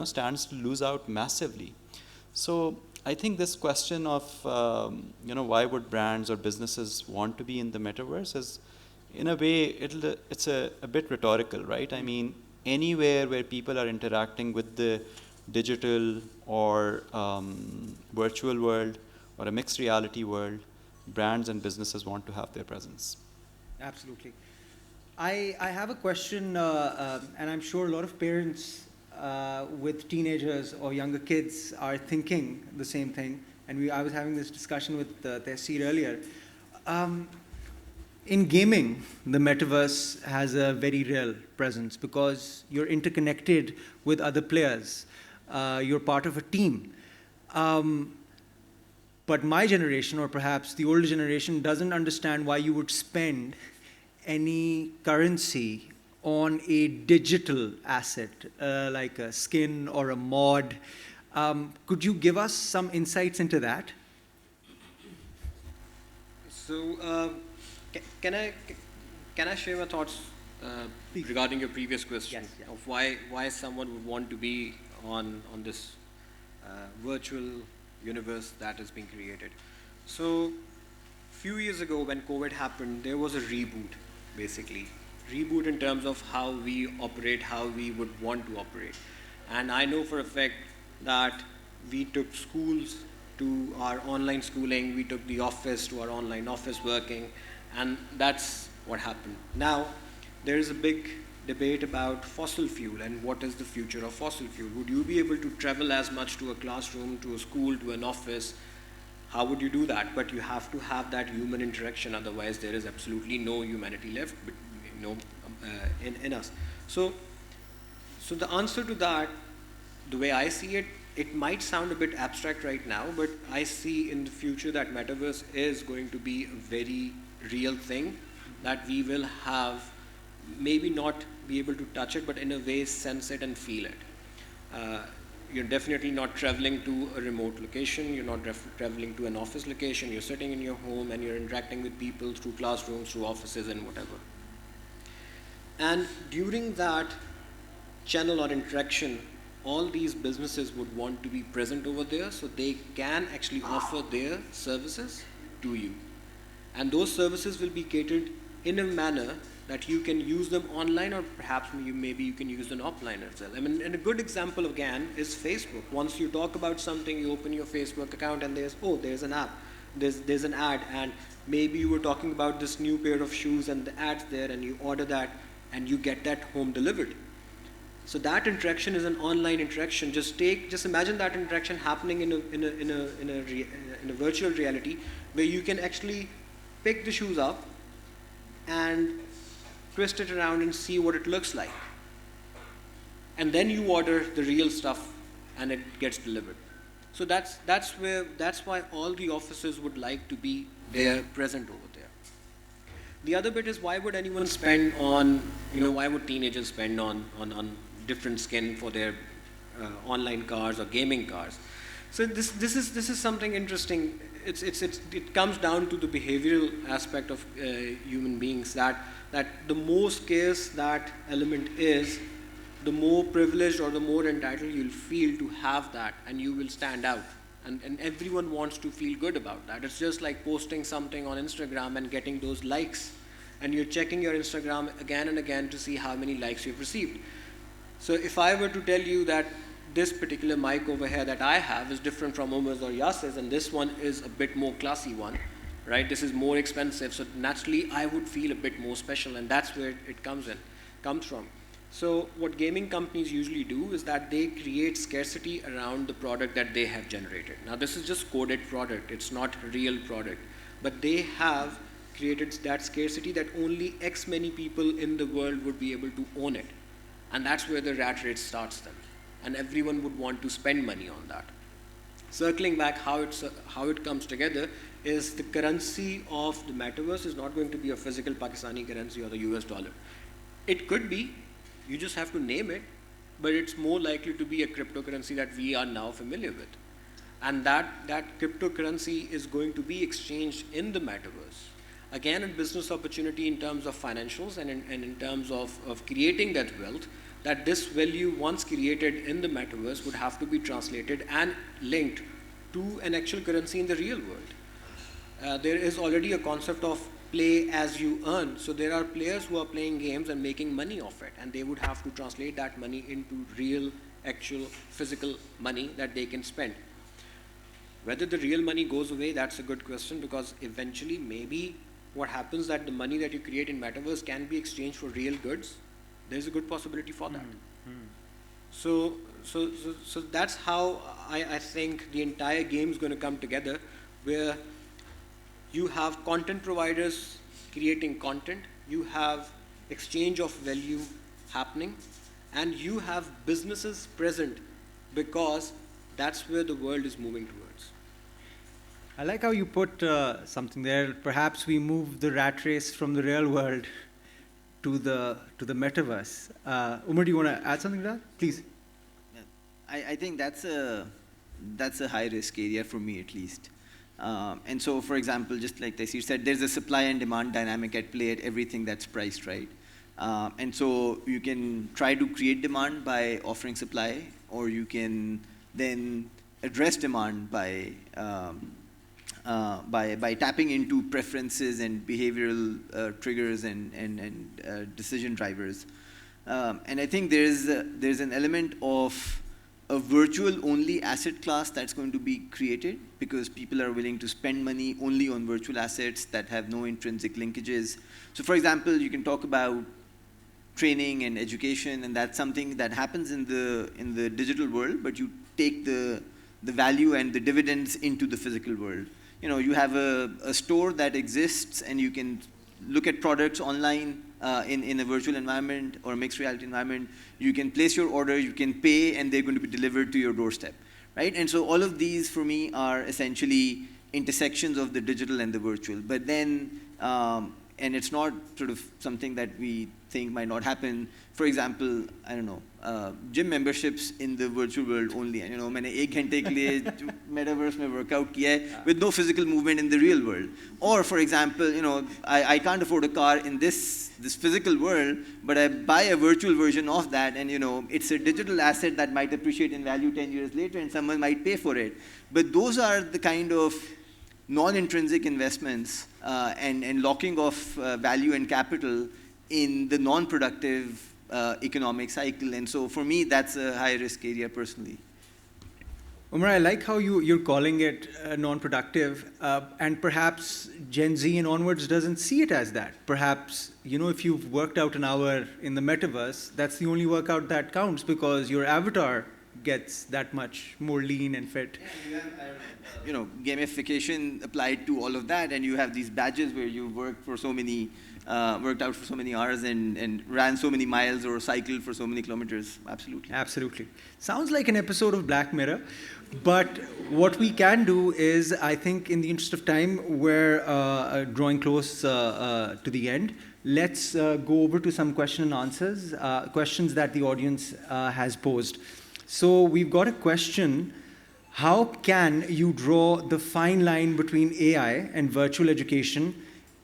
S4: stands to lose out massively. So I think this question of, why would brands or businesses want to be in the metaverse is, in a way, it's a bit rhetorical, right? I mean, anywhere where people are interacting with the digital or virtual world or a mixed reality world, brands and businesses want to have their presence.
S2: Absolutely. I have a question, and I'm sure a lot of parents with teenagers or younger kids are thinking the same thing. And I was having this discussion with Tehsir earlier. In gaming, the metaverse has a very real presence because you're interconnected with other players. You're part of a team. But my generation, or perhaps the older generation, doesn't understand why you would spend any currency on a digital asset, like a skin or a mod. Could you give us some insights into that?
S6: So, can I share my thoughts regarding your previous question of why someone would want to be on this virtual universe that is being created? So, few years ago when COVID happened, there was a reboot, basically. Reboot in terms of how we operate, how we would want to operate. And I know for a fact that we took schools to our online schooling, we took the office to our online office working, and that's what happened. Now, there is a big debate about fossil fuel and what is the future of fossil fuel. Would you be able to travel as much to a classroom, to a school, to an office? How would you do that? But you have to have that human interaction, otherwise there is absolutely no humanity left in us. So the answer to that, the way I see it, it might sound a bit abstract right now, but I see in the future that metaverse is going to be a very real thing that we will have, maybe not be able to touch it, but in a way sense it and feel it. You're definitely not traveling to a remote location, you're not traveling to an office location, you're sitting in your home and you're interacting with people through classrooms, through offices and whatever. And during that channel or interaction, all these businesses would want to be present over there so they can actually offer their services to you. And those services will be catered in a manner that you can use them online, or perhaps maybe you can use them offline as well. I mean, and a good example again is Facebook. Once you talk about something, you open your Facebook account and there's an app, there's an ad, and maybe you were talking about this new pair of shoes and the ad's there, and you order that and you get that home delivered. So that interaction is an online interaction. Just imagine that interaction happening in a virtual reality, where you can actually pick the shoes up and twist it around and see what it looks like. And then you order the real stuff and it gets delivered. So that's why all the offices would like to be there, present over there. The other bit is, why would anyone spend on, why would teenagers spend on different skin for their online cars or gaming cars? So this is something interesting. It comes down to the behavioral aspect of human beings, that the more scarce that element is, the more privileged or the more entitled you'll feel to have that, and you will stand out. And everyone wants to feel good about that. It's just like posting something on Instagram and getting those likes, and you're checking your Instagram again and again to see how many likes you've received. So if I were to tell you that this particular mic over here that I have is different from Umar's or Yasir's, and this one is a bit more classy one, right? This is more expensive, so naturally I would feel a bit more special, and that's where it comes from. So what gaming companies usually do is that they create scarcity around the product that they have generated. Now this is just coded product, it's not real product, but they have created that scarcity that only X many people in the world would be able to own it. And that's where the rat race starts then. And everyone would want to spend money on that. Circling back, how it comes together is the currency of the metaverse is not going to be a physical Pakistani currency or the US dollar. It could be, you just have to name it, but it's more likely to be a cryptocurrency that we are now familiar with. And that cryptocurrency is going to be exchanged in the metaverse. Again, a business opportunity in terms of financials and in terms of creating that wealth, that this value once created in the metaverse would have to be translated and linked to an actual currency in the real world. There is already a concept of play as you earn. So there are players who are playing games and making money off it, and they would have to translate that money into real, actual, physical money that they can spend. Whether the real money goes away, that's a good question, because eventually maybe what happens that the money that you create in metaverse can be exchanged for real goods. There's a good possibility for that. So that's how I think the entire game is going to come together, where you have content providers creating content, you have exchange of value happening, and you have businesses present, because that's where the world is moving towards.
S2: I like how you put something there. Perhaps we move the rat race from the real world to the metaverse. Umar, do you want to add something to that? Please.
S5: I think that's a high risk area for me, at least. And so, for example, just like Taysir said, there's a supply and demand dynamic at play at everything that's priced, right? And so you can try to create demand by offering supply, or you can then address demand by tapping into preferences and behavioral triggers and decision drivers. And I think there's an element of a virtual-only asset class that's going to be created, because people are willing to spend money only on virtual assets that have no intrinsic linkages. So for example, you can talk about training and education, and that's something that happens in the digital world, but you take the value and the dividends into the physical world. You have a store that exists, and you can look at products online in a virtual environment or a mixed reality environment. You can place your order, you can pay, and they're going to be delivered to your doorstep, right? And so all of these, for me, are essentially intersections of the digital and the virtual. But then, and it's not sort of something that we think might not happen. For example, I don't know, gym memberships in the virtual world only. And मैंने 1 घंटे के लिए metaverse में workout किया है with no physical movement in the real world. Or for example, I can't afford a car in this physical world, but I buy a virtual version of that, and it's a digital asset that might appreciate in value 10 years later, and someone might pay for it. But those are the kind of non-intrinsic investments and locking of value and capital in the non-productive economic cycle. And so for me, that's a high-risk area personally.
S2: Umar, I like how you're calling it non-productive, and perhaps Gen Z and onwards doesn't see it as that. Perhaps, if you've worked out an hour in the metaverse, that's the only workout that counts because your avatar gets that much more lean and fit.
S5: Yeah, gamification applied to all of that, and you have these badges where you worked out for so many hours and ran so many miles or cycled for so many kilometers. Absolutely.
S2: Absolutely. Sounds like an episode of Black Mirror. But what we can do is, I think in the interest of time, we're drawing close to the end. Let's go over to some question and answers, questions that the audience has posed. So we've got a question. How can you draw the fine line between AI and virtual education,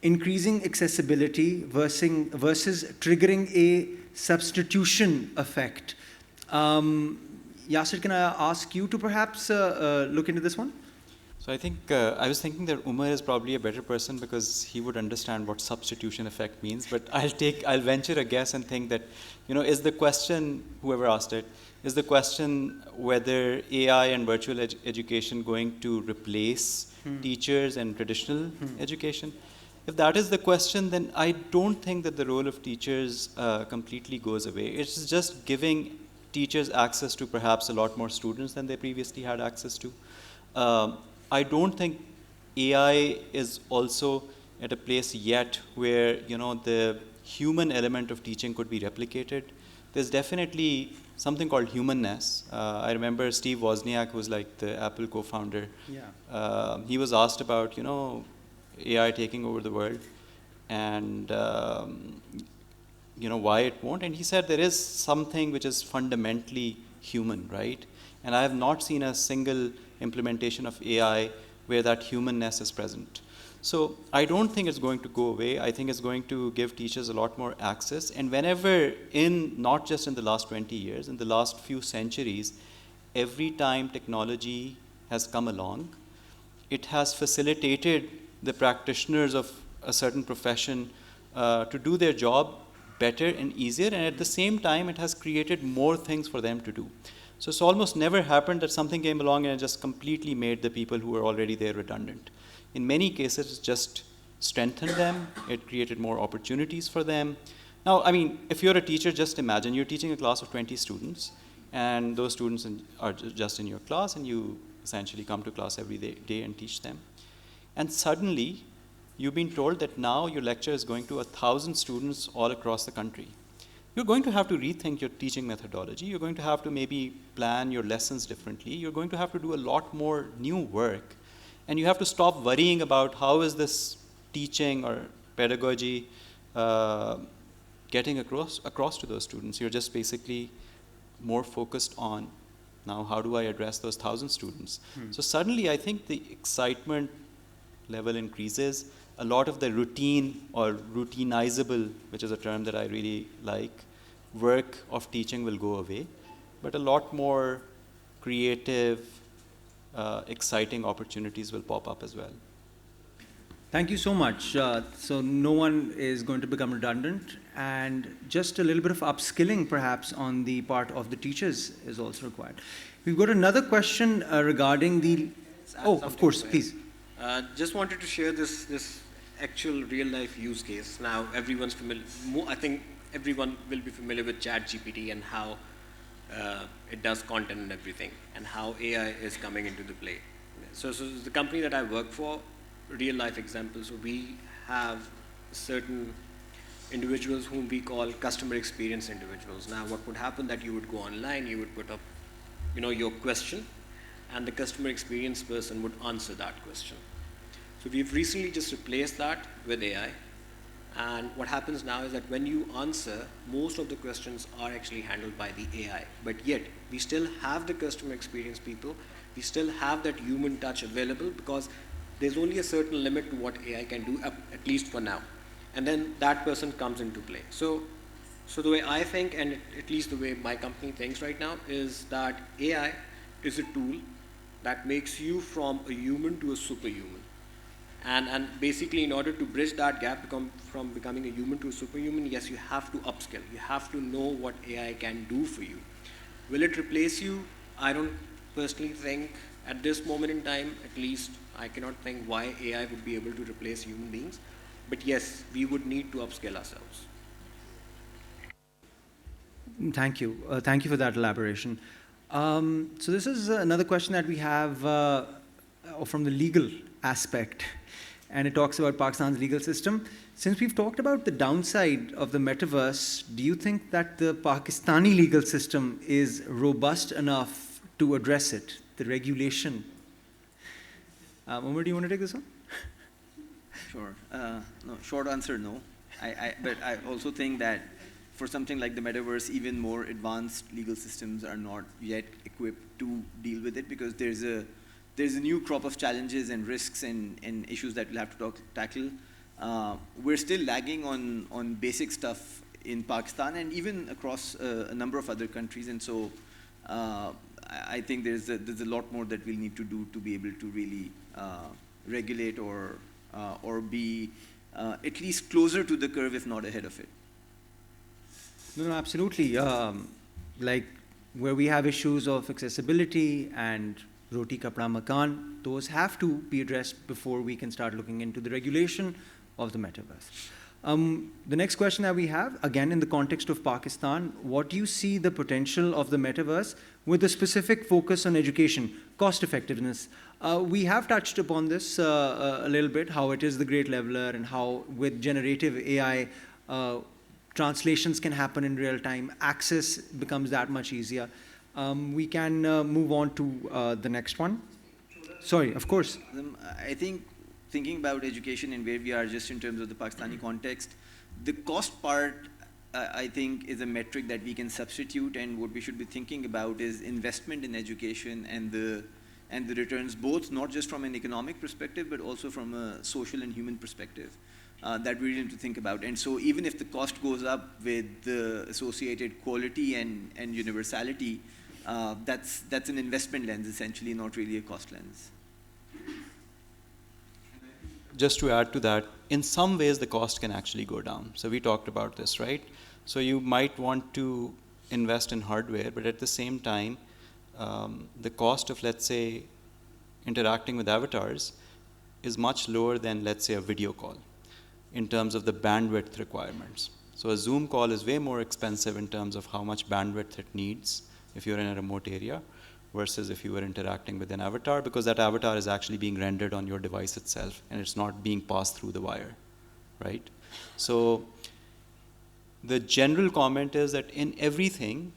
S2: increasing accessibility versus triggering a substitution effect? Yasser, can I ask you to perhaps look into this one?
S4: So I think I was thinking that Umar is probably a better person because he would understand what substitution effect means. But I'll venture a guess and think that, is the question, whoever asked it, is the question whether AI and virtual education going to replace teachers and traditional education? If that is the question, then I don't think that the role of teachers completely goes away. It's just giving teachers access to perhaps a lot more students than they previously had access to. I don't think AI is also at a place yet where the human element of teaching could be replicated. There's definitely something called humanness. I remember Steve Wozniak, who's like the Apple co-founder.
S2: Yeah.
S4: He was asked about AI taking over the world and why it won't. And he said there is something which is fundamentally human, right? And I have not seen a single implementation of AI where that humanness is present. So I don't think it's going to go away. I think it's going to give teachers a lot more access. And whenever not just in the last 20 years, in the last few centuries, every time technology has come along, it has facilitated the practitioners of a certain profession to do their job better and easier, and at the same time, it has created more things for them to do. So it's almost never happened that something came along and it just completely made the people who were already there redundant. In many cases, it just strengthened them. It created more opportunities for them. Now, I mean, if you're a teacher, just imagine you're teaching a class of 20 students, and those students are just in your class, and you essentially come to class every day and teach them. And suddenly, you've been told that now your lecture is going to 1,000 students all across the country. You're going to have to rethink your teaching methodology. You're going to have to maybe plan your lessons differently. You're going to have to do a lot more new work. And you have to stop worrying about how is this teaching or pedagogy getting across to those students. You're just basically more focused on, now how do I address those 1,000 students? So suddenly I think the excitement level increases. A lot of the routine or routinizable, which is a term that I really like, work of teaching will go away, but a lot more creative, exciting opportunities will pop up as well.
S2: Thank you so much. So no one is going to become redundant, and just a little bit of upskilling perhaps on the part of the teachers is also required. We've got another question regarding the... Oh, of course, please.
S6: Just wanted to share this actual real-life use case. Now, everyone's familiar. I think everyone will be familiar with ChatGPT and how it does content and everything, and how AI is coming into the play. So the company that I work for, real-life examples. So we have certain individuals whom we call customer experience individuals. Now, what would happen that you would go online, you would put up, your question, and the customer experience person would answer that question. So we've recently just replaced that with AI. And what happens now is that when you answer, most of the questions are actually handled by the AI. But yet, we still have the customer experience people. We still have that human touch available because there's only a certain limit to what AI can do, at least for now. And then that person comes into play. So the way I think, and at least the way my company thinks right now, is that AI is a tool that makes you from a human to a superhuman. And basically, in order to bridge that gap from becoming a human to a superhuman, yes, you have to upskill. You have to know what AI can do for you. Will it replace you? I don't personally think, at this moment in time, at least, I cannot think why AI would be able to replace human beings. But yes, we would need to upskill ourselves.
S2: Thank you. Thank you for that elaboration. So this is another question that we have from the legal aspect, and it talks about Pakistan's legal system. Since we've talked about the downside of the metaverse, do you think that the Pakistani legal system is robust enough to address it, the regulation? Umar, do you want to take this one?
S5: Sure. No, short answer, no. But I also think that for something like the metaverse, even more advanced legal systems are not yet equipped to deal with it, because there's a new crop of challenges and risks and issues that we'll have to tackle. We're still lagging on basic stuff in Pakistan and even across a number of other countries, and so I think there's a lot more that we'll need to do to be able to really regulate or be at least closer to the curve, if not ahead of it.
S2: No, absolutely. Like where we have issues of accessibility and roti kapda makan, those have to be addressed before we can start looking into the regulation of the metaverse. The next question that we have, again in the context of Pakistan, what do you see the potential of the metaverse with a specific focus on education, cost effectiveness? We have touched upon this a little bit, how it is the great leveler and how with generative AI, translations can happen in real time, access becomes that much easier. We can move on to the next one. Sorry, of course.
S5: I think thinking about education and where we are just in terms of the Pakistani context, the cost part, I think, is a metric that we can substitute, and what we should be thinking about is investment in education and the returns, both not just from an economic perspective, but also from a social and human perspective. That we need to think about. And so even if the cost goes up with the associated quality and universality, that's an investment lens, essentially, not really a cost lens.
S4: Just to add to that, in some ways the cost can actually go down. So we talked about this, right? So you might want to invest in hardware, but at the same time, the cost of, let's say, interacting with avatars is much lower than, let's say, a video call in terms of the bandwidth requirements. So a Zoom call is way more expensive in terms of how much bandwidth it needs if you're in a remote area versus if you were interacting with an avatar, because that avatar is actually being rendered on your device itself and it's not being passed through the wire, right? So the general comment is that in everything,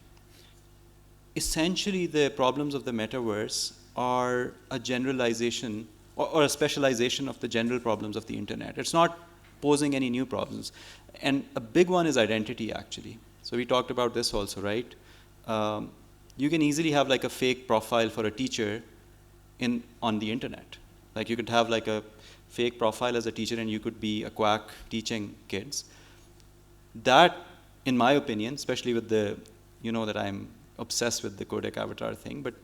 S4: essentially the problems of the metaverse are a generalization or a specialization of the general problems of the internet. It's not posing any new problems. And a big one is identity, actually. So we talked about this also, right? You can easily have like a fake profile for a teacher on the internet. Like you could have like a fake profile as a teacher and you could be a quack teaching kids. That, in my opinion, especially with the, you know that I'm obsessed with the codec avatar thing, but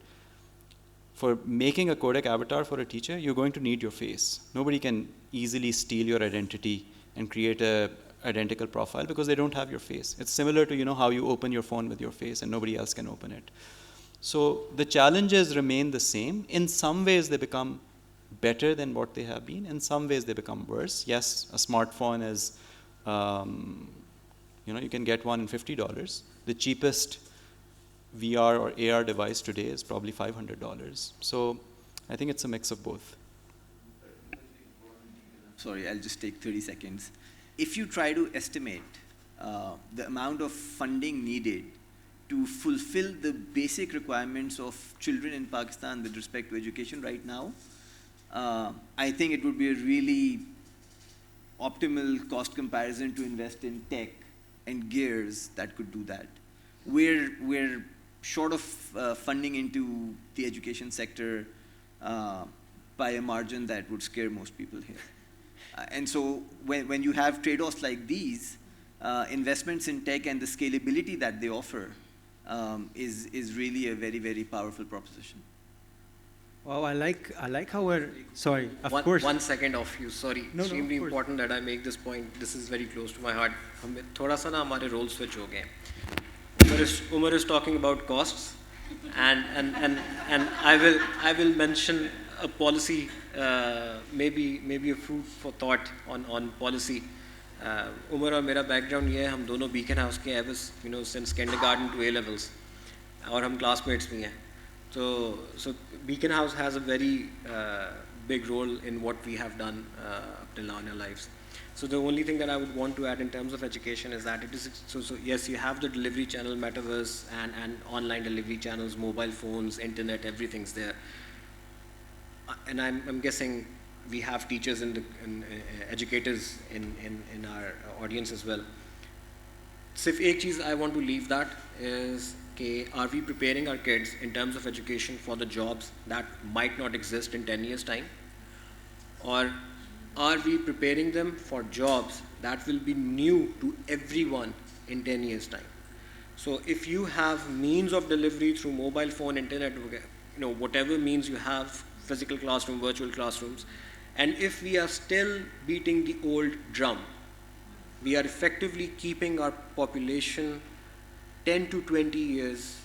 S4: for making a codec avatar for a teacher, you're going to need your face. Nobody can easily steal your identity and create a identical profile because they don't have your face. It's similar to, you know, how you open your phone with your face and nobody else can open it. So the challenges remain the same. In some ways they become better than what they have been. In some ways they become worse. Yes, a smartphone is, you know, you can get one in $50. The cheapest VR or AR device today is probably $500. So I think it's a mix of both.
S5: Sorry, I'll just take 30 seconds. If you try to estimate the amount of funding needed to fulfill the basic requirements of children in Pakistan with respect to education right now, I think it would be a really optimal cost comparison to invest in tech and gears that could do that. We're short of funding into the education sector by a margin that would scare most people here. And so when you have trade-offs like these, investments in tech and the scalability that they offer is really a very, very powerful proposition.
S2: Wow, I like how we're, sorry, of
S6: one,
S2: course.
S6: 1 second off you, sorry.
S2: No,
S6: Extremely
S2: of course.
S6: important that I make this point. This is very close to my heart. हमें थोड़ा सा ना हमारे role switch हो गए हैं. Umar is talking about costs, and I will mention a policy, maybe a food for thought on policy. Umar और मेरा background ये है, हम दोनों Beacon House के ever, since kindergarten to A levels, और हम classmates भी हैं. So Beacon House has a very big role in what we have done up till now in our lives. So the only thing that I would want to add in terms of education is that it is, so yes, you have the delivery channel, Metaverse, and online delivery channels, mobile phones, internet, everything's there. And I'm guessing we have teachers and educators in our audience as well. सिर्फ एक चीज़ I want to leave that is कि are we preparing our kids in terms of education for the jobs that might not exist in 10 years' time? Or are we preparing them for jobs that will be new to everyone in 10 years' time? So if you have means of delivery through mobile phone, internet, whatever means you have, physical classroom, virtual classrooms, and if we are still beating the old drum, we are effectively keeping our population 10 to 20 years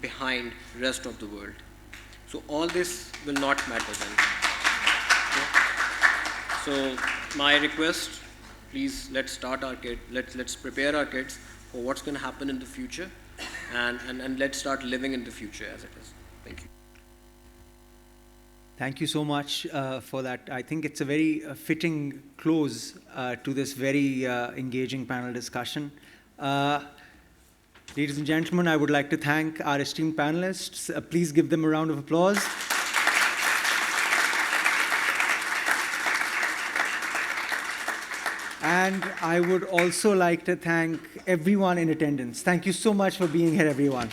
S6: behind the rest of the world. So all this will not matter then. Okay? So my request, please let's start our kids, let's prepare our kids for what's going to happen in the future, and let's start living in the future as it is. Thank you.
S2: Thank you so much for that. I think it's a very fitting close to this very engaging panel discussion. Ladies and gentlemen, I would like to thank our esteemed panelists. Please give them a round of applause. And I would also like to thank everyone in attendance. Thank you so much for being here, everyone.